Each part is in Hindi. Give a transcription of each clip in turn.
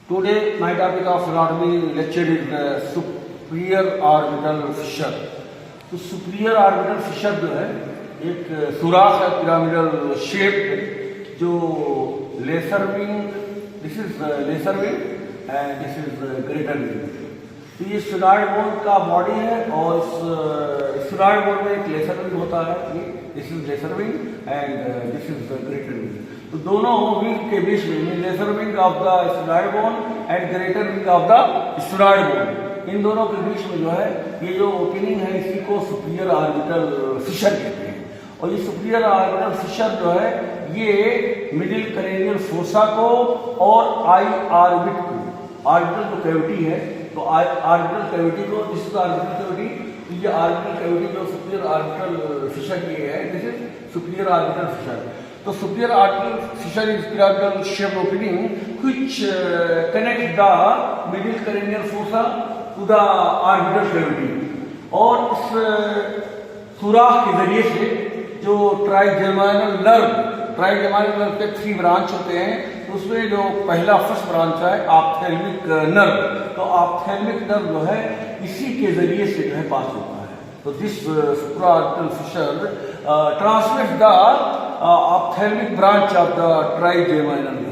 Today, my topic of anatomy lecture is superior orbital fissure. तो सुपीरियर ऑर्बिटल फिशर जो है एक सुराख है पिरामिडल शेप जो lesser wing, this is lesser wing and this is greater wing. तो ये स्फेनॉइड बोन का बॉडी है और इस स्फेनॉइड बोन में एक लेसर विंग होता है, this is lesser wing and this is greater wing. तो दोनों विंग के बीच में lesser wing of the sphenoid bone and greater wing of the sphenoid bone, इन दोनों के बीच में जो है ये जो ओपनिंग है इसी को सुपीरियर ऑर्बिटल फिशर कहते हैं। और ये सुपीरियर ऑर्बिटल फिशर जो है ये मिडिल करेनियल फोसा को और आई ऑर्बिट को, ऑर्बिटल जो कैविटी है तो ऑर्बिटल कैविटी को, दिस इज ऑर्बिटल कैविटी, ये ऑर्बिटल कैविटी जो सुपीरियर ऑर्बिटल फिशर की है, this is superior orbital fissure. तो superior orbital fissure is pyramidal shape opening which connect the middle cranial fossa to the orbital cavity. और इस सुराख के जरिए से जो ट्राइजेमिनल नर्व के 3 ब्रांच होते हैं, उसमें जो पहला फर्स्ट ब्रांच है ऑप्थेल्मिक नर्व, तो ऑप्थेल्मिक नर्व जो है इसी के जरिए से जो है पास होता है। तो this supraorbital fissure transmits the ophthalmic branch of the trigeminal nerve.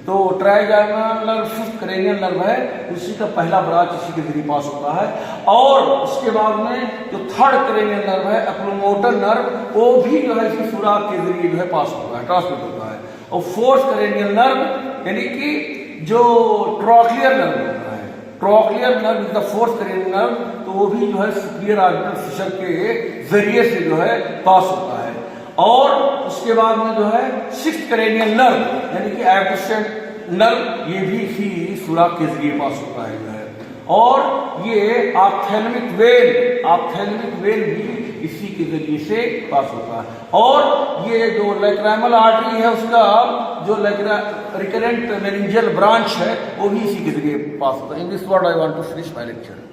तो trigeminal nerve fifth cranial nerve है, उसी का पहला ब्रांच इसी के जरिए पास होता है। और उसके बाद में जो थर्ड करेनियल नर्व है एप्लोमोटर नर्व, वो भी जो है इसी सुराख के जरिए जो है पास होता है, ट्रांसमिट होता है। और फोर्थ करेनियल नर्व यानी कि जो ट्रॉक्लियर नर्व होता है, trochlear nerve is the fourth cranial nerve, तो वो भी जो है सुपीरियर ऑर्बिटल फिशर के जरिए से जो है पास होता है। और उसके बाद में जो है सिक्स्थ करेनियल नर्व यानी कि एब्डक्शन नर्व, ये भी इसी सुराख के जरिए पास होता है जो है। और ये ऑप्थेल्मिक वेल भी इसी के जरिए से पास होता है। और ये जो लैक्राइमल आर्टरी है उसका जो रिकरेंट मेनिंजियल ब्रांच है वो भी इसी के जरिए पास होता है। In this what I want to finish my lecture.